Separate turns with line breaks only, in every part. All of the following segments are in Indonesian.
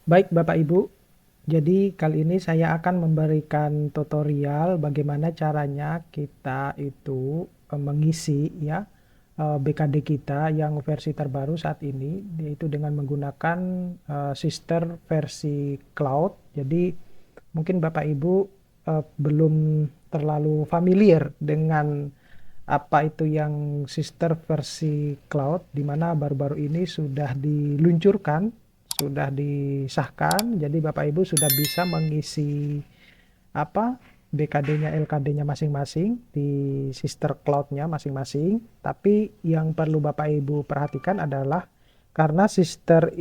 Baik Bapak Ibu, jadi kali ini saya akan memberikan tutorial bagaimana caranya kita itu mengisi ya BKD kita yang versi terbaru saat ini, yaitu dengan menggunakan sister versi cloud. Jadi mungkin Bapak Ibu belum terlalu familiar dengan apa itu yang sister versi cloud, di mana baru-baru ini sudah diluncurkan, sudah disahkan. Jadi Bapak Ibu sudah bisa mengisi apa BKD-nya, LKD-nya masing-masing di sister cloud-nya masing-masing. Tapi yang perlu Bapak Ibu perhatikan adalah karena sister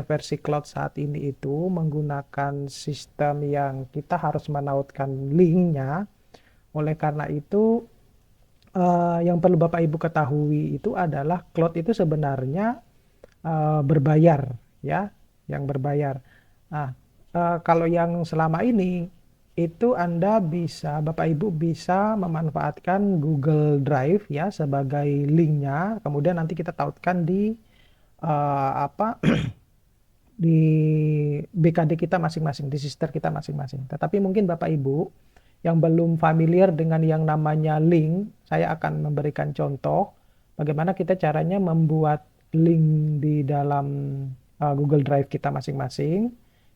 versi cloud saat ini itu menggunakan sistem yang kita harus menautkan linknya. Oleh karena itu yang perlu Bapak Ibu ketahui itu adalah cloud itu sebenarnya berbayar ya, yang berbayar. Nah, kalau yang selama ini itu Anda bisa, Bapak Ibu bisa memanfaatkan Google Drive ya sebagai linknya, kemudian nanti kita tautkan di apa di BKD kita masing-masing, di sister kita masing-masing. Tetapi mungkin Bapak Ibu yang belum familiar dengan yang namanya link, saya akan memberikan contoh bagaimana kita caranya membuat link di dalam Google Drive kita masing-masing,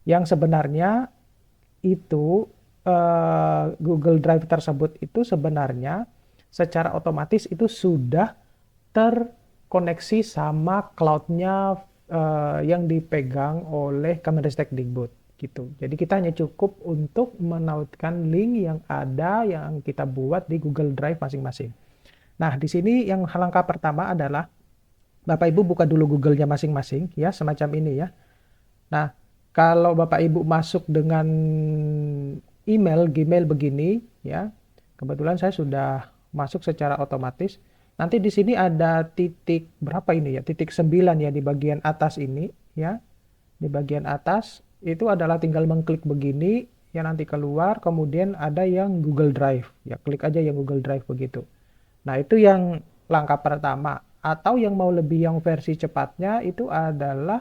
yang sebenarnya itu Google Drive tersebut itu sebenarnya secara otomatis itu sudah terkoneksi sama cloud-nya yang dipegang oleh Kemendikbud gitu. Jadi kita hanya cukup untuk menautkan link yang ada yang kita buat di Google Drive masing-masing. Nah, di sini yang langkah pertama adalah Bapak Ibu buka dulu Google-nya masing-masing ya, semacam ini ya. Nah, kalau Bapak Ibu masuk dengan email Gmail begini ya. Kebetulan saya sudah masuk secara otomatis. Nanti di sini ada titik berapa ini ya? Titik 9 ya di bagian atas ini ya. Di bagian atas itu adalah tinggal mengklik begini ya, nanti keluar, kemudian ada yang Google Drive. Ya, klik aja yang Google Drive begitu. Nah, itu yang langkah pertama. Atau yang mau lebih yang versi cepatnya itu adalah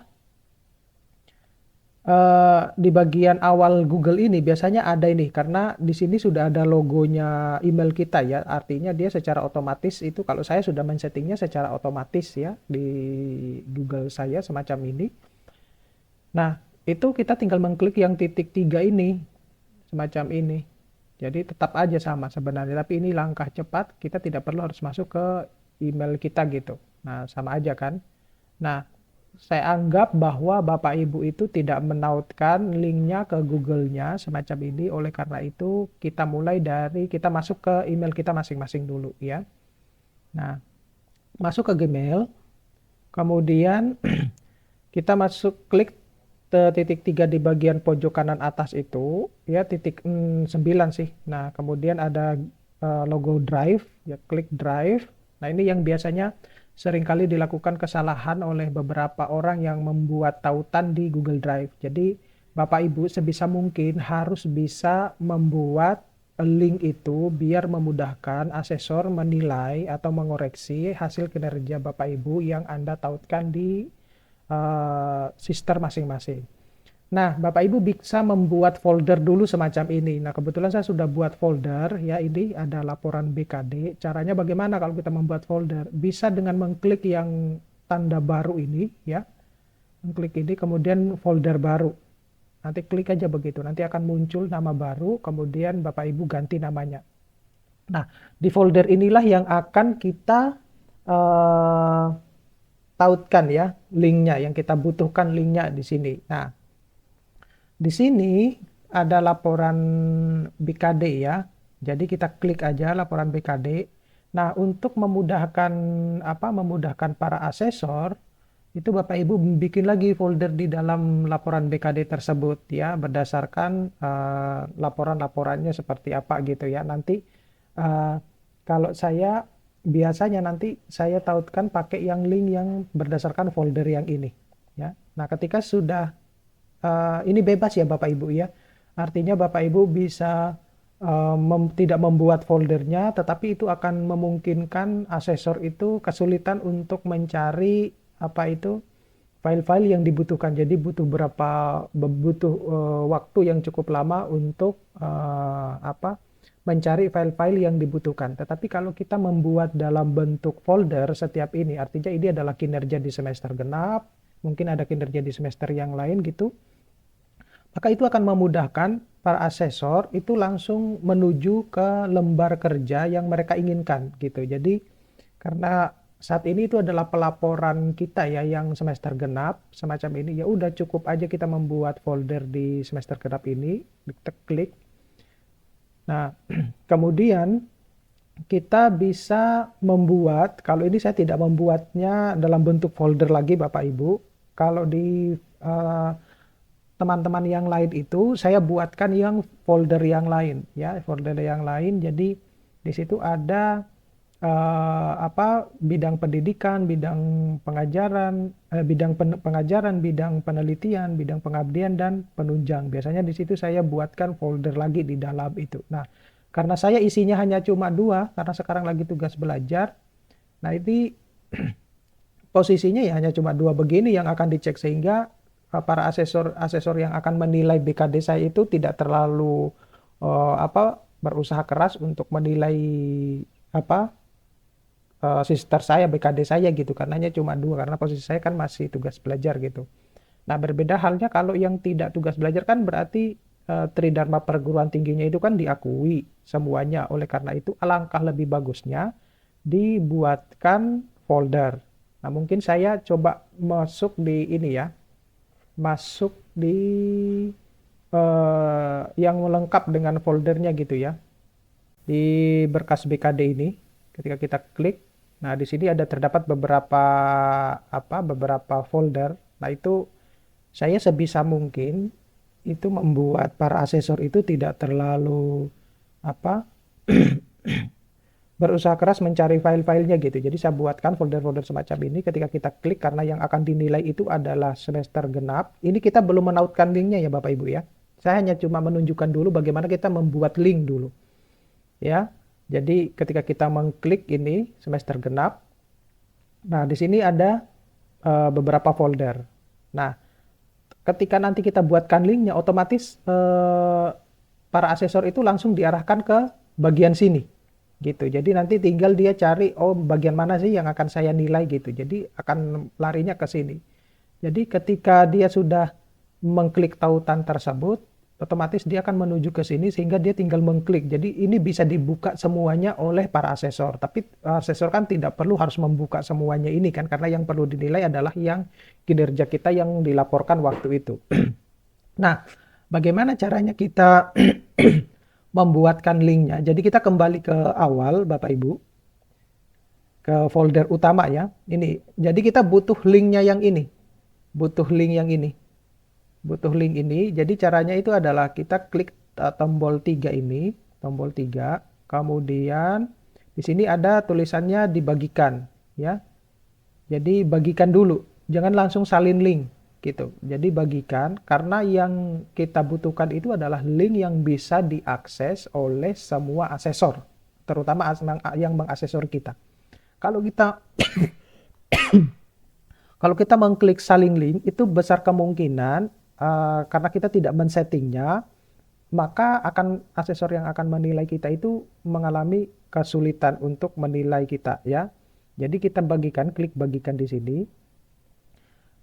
di bagian awal Google ini biasanya ada ini, karena di sini sudah ada logonya email kita ya, artinya dia secara otomatis itu, kalau saya sudah men-settingnya secara otomatis ya di Google saya semacam ini. Nah, itu kita tinggal mengklik yang titik 3 ini, semacam ini. Jadi tetap aja sama sebenarnya, tapi ini langkah cepat, kita tidak perlu harus masuk ke email kita gitu. Nah, sama aja kan. Nah, saya anggap bahwa Bapak Ibu itu tidak menautkan linknya ke Google-nya semacam ini. Oleh karena itu kita mulai dari kita masuk ke email kita masing-masing dulu ya. Nah, masuk ke Gmail, kemudian kita masuk klik ke titik 3 di bagian pojok kanan atas itu ya, titik 9 sih. Nah, kemudian ada logo Drive ya, klik Drive. Nah, ini yang biasanya seringkali dilakukan kesalahan oleh beberapa orang yang membuat tautan di Google Drive. Jadi Bapak Ibu sebisa mungkin harus bisa membuat link itu biar memudahkan asesor menilai atau mengoreksi hasil kinerja Bapak Ibu yang Anda tautkan di sister masing-masing. Nah, Bapak Ibu bisa membuat folder dulu semacam ini. Nah, kebetulan saya sudah buat folder ya, ini ada laporan BKD. Caranya bagaimana kalau kita membuat folder? Bisa dengan mengklik yang tanda baru ini ya. Mengklik ini kemudian folder baru. Nanti klik aja begitu. Nanti akan muncul nama baru, kemudian Bapak Ibu ganti namanya. Nah, di folder inilah yang akan kita uh, tautkan ya linknya, yang kita butuhkan linknya di sini. Nah, di sini ada laporan BKD ya. Jadi kita klik aja laporan BKD. Nah, untuk memudahkan para asesor, itu Bapak Ibu bikin lagi folder di dalam laporan BKD tersebut ya, berdasarkan laporan-laporannya seperti apa gitu ya. Nanti kalau saya biasanya nanti saya tautkan pakai yang link yang berdasarkan folder yang ini ya. Nah, ketika sudah ini bebas ya Bapak Ibu ya. Artinya Bapak Ibu bisa tidak membuat foldernya, tetapi itu akan memungkinkan asesor itu kesulitan untuk mencari apa itu file-file yang dibutuhkan. Jadi butuh waktu yang cukup lama untuk mencari file-file yang dibutuhkan. Tetapi kalau kita membuat dalam bentuk folder setiap ini, artinya ini adalah kinerja di semester genap, mungkin ada kinerja di semester yang lain gitu, maka itu akan memudahkan para asesor itu langsung menuju ke lembar kerja yang mereka inginkan gitu. Jadi karena saat ini itu adalah pelaporan kita ya yang semester genap semacam ini, ya udah cukup aja kita membuat folder di semester genap ini, kita klik. Nah, kemudian kita bisa membuat, kalau ini saya tidak membuatnya dalam bentuk folder lagi Bapak Ibu. Kalau di teman-teman yang lain itu saya buatkan yang folder yang lain ya, folder yang lain. Jadi di situ ada bidang pendidikan, bidang pengajaran, bidang penelitian, bidang pengabdian dan penunjang. Biasanya di situ saya buatkan folder lagi di dalam itu. Nah, karena saya isinya hanya cuma 2 karena sekarang lagi tugas belajar. Nah, ini posisinya ya hanya cuma 2 begini yang akan dicek, sehingga para asesor yang akan menilai BKD saya itu tidak terlalu berusaha keras untuk menilai sister saya, BKD saya gitu, karena hanya cuma 2 karena posisi saya kan masih tugas belajar gitu. Nah, berbeda halnya kalau yang tidak tugas belajar kan berarti Tridharma perguruan tingginya itu kan diakui semuanya. Oleh karena itu alangkah lebih bagusnya dibuatkan folder. Nah, mungkin saya coba masuk di ini ya, masuk di yang lengkap dengan foldernya gitu ya, di berkas BKD ini. Ketika kita klik, nah di sini ada terdapat beberapa folder. Nah, itu saya sebisa mungkin itu membuat para asesor itu tidak terlalu berusaha keras mencari file-filenya gitu. Jadi saya buatkan folder-folder semacam ini. Ketika kita klik, karena yang akan dinilai itu adalah semester genap. Ini kita belum menautkan linknya ya Bapak Ibu ya. Saya hanya cuma menunjukkan dulu bagaimana kita membuat link dulu. Ya. Jadi ketika kita mengklik ini semester genap. Nah, di sini ada beberapa folder. Nah, ketika nanti kita buatkan linknya, otomatis para asesor itu langsung diarahkan ke bagian sini gitu. Jadi nanti tinggal dia cari, oh bagian mana sih yang akan saya nilai gitu. Jadi akan larinya ke sini. Jadi ketika dia sudah mengklik tautan tersebut, otomatis dia akan menuju ke sini sehingga dia tinggal mengklik. Jadi ini bisa dibuka semuanya oleh para asesor. Tapi asesor kan tidak perlu harus membuka semuanya ini kan, karena yang perlu dinilai adalah yang kinerja kita yang dilaporkan waktu itu. Nah, bagaimana caranya kita membuatkan linknya? Jadi kita kembali ke awal Bapak Ibu, ke folder utama ya. Ini. Jadi kita butuh linknya yang ini. Butuh link yang ini. Butuh link ini. Jadi caranya itu adalah kita klik tombol 3 ini, tombol 3. Kemudian di sini ada tulisannya dibagikan ya. Jadi bagikan dulu, jangan langsung salin link gitu. Jadi bagikan, karena yang kita butuhkan itu adalah link yang bisa diakses oleh semua asesor, terutama yang mengasesor kita. Kalau kita kalau kita mengklik salin link, itu besar kemungkinan karena kita tidak men-settingnya, maka asesor yang akan menilai kita itu mengalami kesulitan untuk menilai kita ya. Jadi kita bagikan, klik bagikan di sini.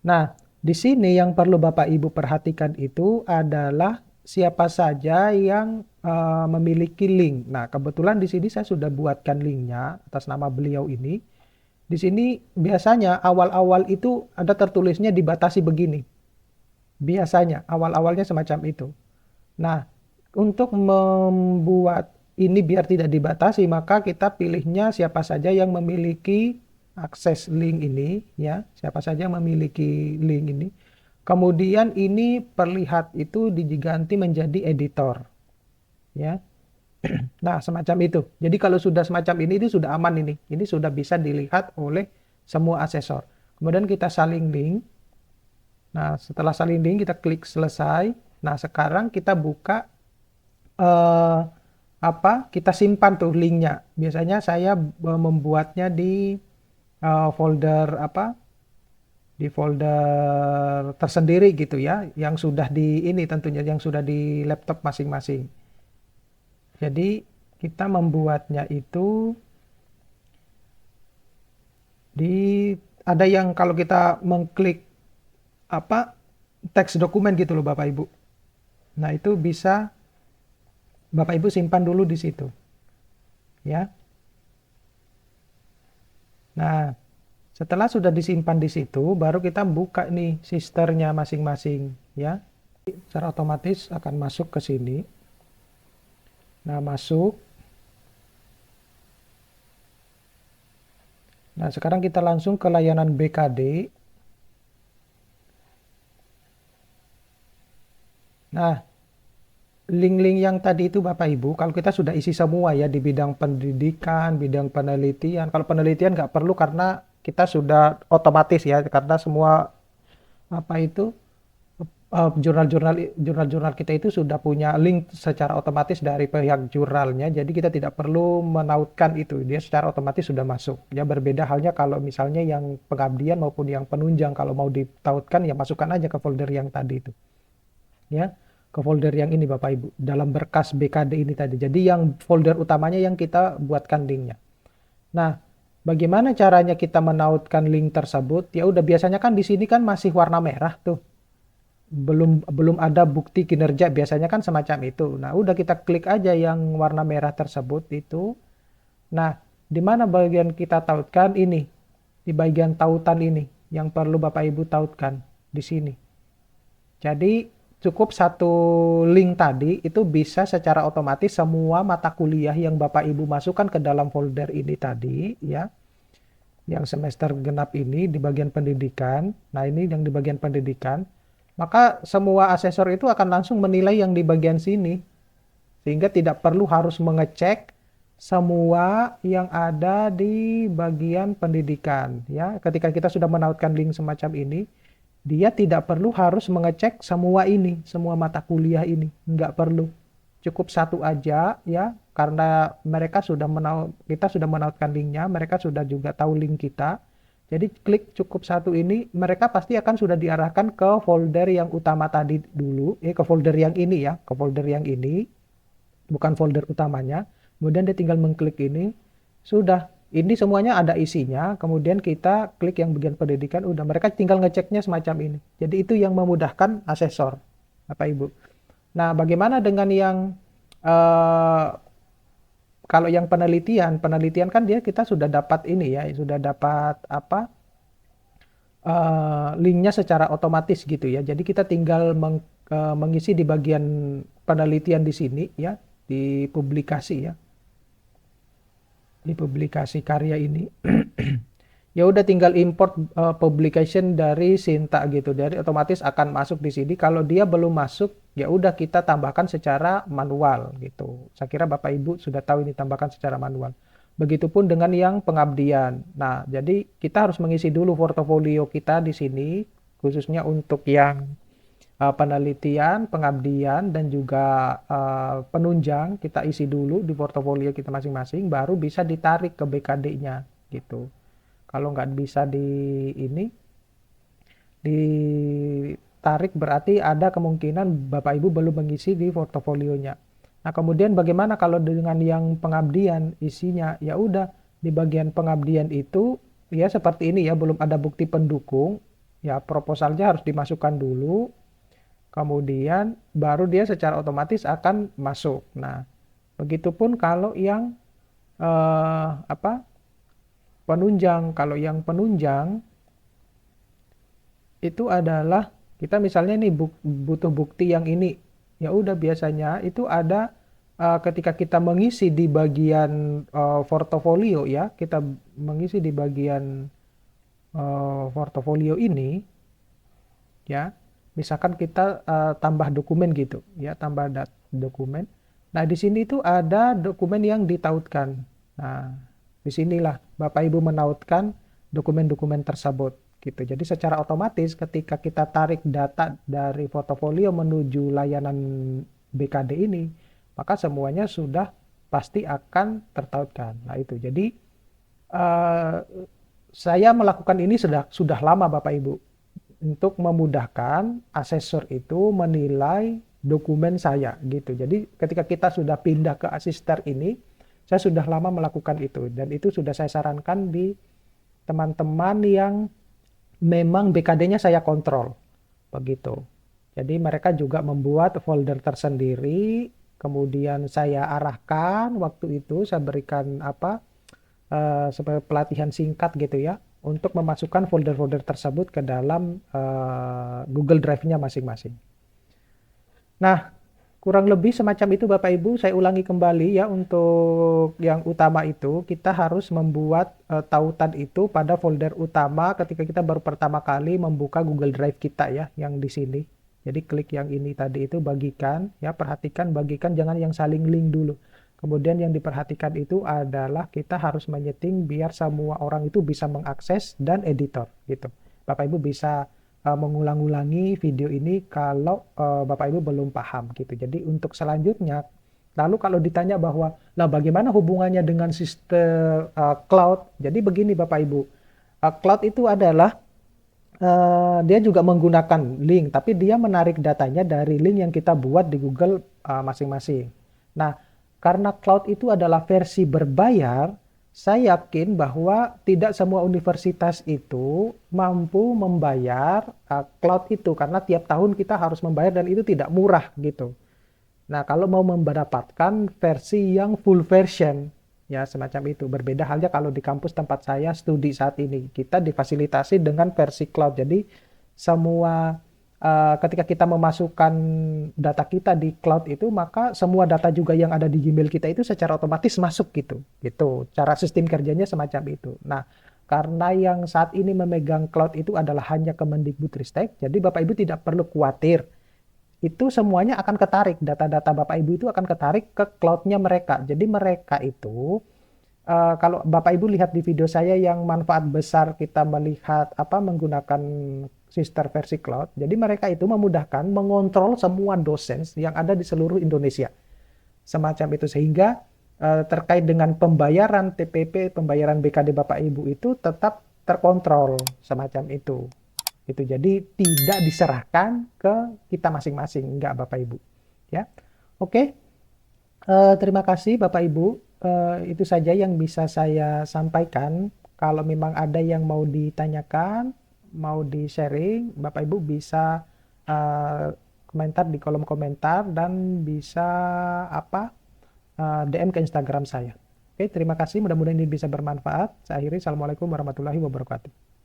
Nah, di sini yang perlu Bapak Ibu perhatikan itu adalah siapa saja yang memiliki link. Nah, kebetulan di sini saya sudah buatkan linknya atas nama beliau ini. Di sini biasanya awal-awal itu ada tertulisnya dibatasi begini. Biasanya awal-awalnya semacam itu. Nah, untuk membuat ini biar tidak dibatasi, maka kita pilihnya siapa saja yang memiliki akses link ini ya, siapa saja yang memiliki link ini. Kemudian ini perlihat itu diganti menjadi editor ya. Nah, semacam itu. Jadi kalau sudah semacam ini sudah aman ini. Ini sudah bisa dilihat oleh semua asesor. Kemudian kita salin link. Nah, setelah salin link kita klik selesai. Nah, sekarang kita buka kita simpan tuh linknya. Biasanya saya membuatnya di folder di folder tersendiri gitu ya, yang sudah di ini tentunya yang sudah di laptop masing-masing. Jadi kita membuatnya itu di ada yang kalau kita mengklik apa teks dokumen gitu loh Bapak Ibu. Nah, itu bisa Bapak Ibu simpan dulu di situ. Ya. Nah, setelah sudah disimpan di situ, baru kita buka nih sisternya masing-masing, ya. Secara otomatis akan masuk ke sini. Nah, masuk. Nah, sekarang kita langsung ke layanan BKD. Nah, link-link yang tadi itu Bapak Ibu, kalau kita sudah isi semua ya di bidang pendidikan, bidang penelitian. Kalau penelitian nggak perlu karena kita sudah otomatis ya, karena semua apa itu jurnal-jurnal kita itu sudah punya link secara otomatis dari pihak jurnalnya, jadi kita tidak perlu menautkan itu, dia secara otomatis sudah masuk. Ya berbeda halnya kalau misalnya yang pengabdian maupun yang penunjang, kalau mau ditautkan ya masukkan aja ke folder yang tadi itu. Ya, ke folder yang ini Bapak Ibu, dalam berkas BKD ini tadi. Jadi yang folder utamanya yang kita buatkan linknya. Nah, bagaimana caranya kita menautkan link tersebut? Ya udah biasanya kan di sini kan masih warna merah tuh. Belum ada bukti kinerja, biasanya kan semacam itu. Nah, udah kita klik aja yang warna merah tersebut itu. Nah, di mana bagian kita tautkan ini? Di bagian tautan ini yang perlu Bapak Ibu tautkan di sini. Jadi cukup satu link tadi itu bisa secara otomatis semua mata kuliah yang Bapak Ibu masukkan ke dalam folder ini tadi ya. Yang semester genap ini di bagian pendidikan. Nah, ini yang di bagian pendidikan. Maka semua asesor itu akan langsung menilai yang di bagian sini. Sehingga tidak perlu harus mengecek semua yang ada di bagian pendidikan. Ya, ketika kita sudah menautkan link semacam ini, dia tidak perlu harus mengecek semua ini, semua mata kuliah ini. Nggak perlu. Cukup satu aja ya, karena mereka sudah kita sudah menautkan linknya, mereka sudah juga tahu link kita. Jadi klik cukup satu ini, mereka pasti akan sudah diarahkan ke folder yang utama tadi dulu, ke folder yang ini ya, ke folder yang ini, bukan folder utamanya. Kemudian dia tinggal mengklik ini, sudah, ini semuanya ada isinya, kemudian kita klik yang bagian pendidikan, udah mereka tinggal ngeceknya semacam ini. Jadi itu yang memudahkan asesor, Bapak Ibu. Nah, bagaimana dengan yang eh, kalau yang penelitian kan dia kita sudah dapat ini ya, sudah dapat apa linknya secara otomatis gitu ya. Jadi kita tinggal mengisi di bagian penelitian di sini ya, di publikasi ya, di publikasi karya ini. Ya udah tinggal import publication dari Sinta gitu, dari otomatis akan masuk di sini. Kalau dia belum masuk, ya udah kita tambahkan secara manual gitu. Saya kira Bapak Ibu sudah tahu ini tambahkan secara manual. Begitupun dengan yang pengabdian. Nah, jadi kita harus mengisi dulu portofolio kita di sini, khususnya untuk yang penelitian, pengabdian, dan juga penunjang. Kita isi dulu di portofolio kita masing-masing, baru bisa ditarik ke BKD-nya gitu. Kalau nggak bisa ditarik berarti ada kemungkinan Bapak Ibu belum mengisi di portofolionya. Nah, kemudian bagaimana kalau dengan yang pengabdian isinya? Ya udah di bagian pengabdian itu ya seperti ini ya, belum ada bukti pendukung. Ya proposalnya harus dimasukkan dulu. Kemudian baru dia secara otomatis akan masuk. Nah, begitupun kalau yang penunjang. Kalau yang penunjang itu adalah kita misalnya nih butuh bukti yang ini. Ya udah biasanya itu ada ketika kita mengisi di bagian portofolio ya, kita mengisi di bagian portofolio ini ya. Misalkan kita tambah dokumen gitu ya, tambah dokumen. Nah, di sini itu ada dokumen yang ditautkan. Nah, disinilah Bapak Ibu menautkan dokumen-dokumen tersebut gitu. Jadi secara otomatis ketika kita tarik data dari portofolio menuju layanan BKD ini, maka semuanya sudah pasti akan tertautkan. Nah itu. Jadi saya melakukan ini sudah lama Bapak Ibu. untuk memudahkan asesor itu menilai dokumen saya gitu. Jadi ketika kita sudah pindah ke Asister ini, saya sudah lama melakukan itu dan itu sudah saya sarankan di teman-teman yang memang BKD-nya saya kontrol begitu. Jadi mereka juga membuat folder tersendiri, kemudian saya arahkan waktu itu saya berikan sebagai pelatihan singkat gitu ya untuk memasukkan folder-folder tersebut ke dalam Google Drive-nya masing-masing. Nah, kurang lebih semacam itu Bapak Ibu, saya ulangi kembali ya untuk yang utama itu kita harus membuat tautan itu pada folder utama ketika kita baru pertama kali membuka Google Drive kita ya yang di sini. Jadi klik yang ini tadi itu bagikan ya, perhatikan bagikan, jangan yang saling link dulu. Kemudian yang diperhatikan itu adalah kita harus menyeting biar semua orang itu bisa mengakses dan editor gitu. Bapak Ibu bisa mengulang-ulangi video ini kalau Bapak Ibu belum paham gitu. Jadi untuk selanjutnya, lalu kalau ditanya bahwa, nah bagaimana hubungannya dengan sistem cloud? Jadi begini Bapak Ibu, cloud itu adalah dia juga menggunakan link, tapi dia menarik datanya dari link yang kita buat di Google masing-masing. Nah, karena cloud itu adalah versi berbayar, saya yakin bahwa tidak semua universitas itu mampu membayar cloud itu karena tiap tahun kita harus membayar dan itu tidak murah gitu. Nah, kalau mau mendapatkan versi yang full version, ya semacam itu. Berbeda halnya kalau di kampus tempat saya studi saat ini, kita difasilitasi dengan versi cloud. Jadi semua ketika kita memasukkan data kita di cloud itu, maka semua data juga yang ada di Gmail kita itu secara otomatis masuk gitu. Gitu. Cara sistem kerjanya semacam itu. Nah, karena yang saat ini memegang cloud itu adalah hanya Kemendikbudristek, jadi Bapak Ibu tidak perlu khawatir. Itu semuanya akan ketarik, data-data Bapak Ibu itu akan ketarik ke cloud-nya mereka. Jadi mereka itu kalau Bapak Ibu lihat di video saya yang manfaat besar kita melihat menggunakan Sister versi cloud, jadi mereka itu memudahkan mengontrol semua dosen yang ada di seluruh Indonesia. Semacam itu sehingga terkait dengan pembayaran TPP, pembayaran BKD Bapak Ibu itu tetap terkontrol semacam itu. Itu jadi tidak diserahkan ke kita masing-masing, enggak Bapak Ibu. Ya, oke. Terima kasih Bapak Ibu. Itu saja yang bisa saya sampaikan. Kalau memang ada yang mau ditanyakan, mau di-sharing, Bapak Ibu bisa komentar di kolom komentar dan bisa DM ke Instagram saya. Oke, terima kasih. Mudah-mudahan ini bisa bermanfaat. Saya akhiri. Assalamualaikum warahmatullahi wabarakatuh.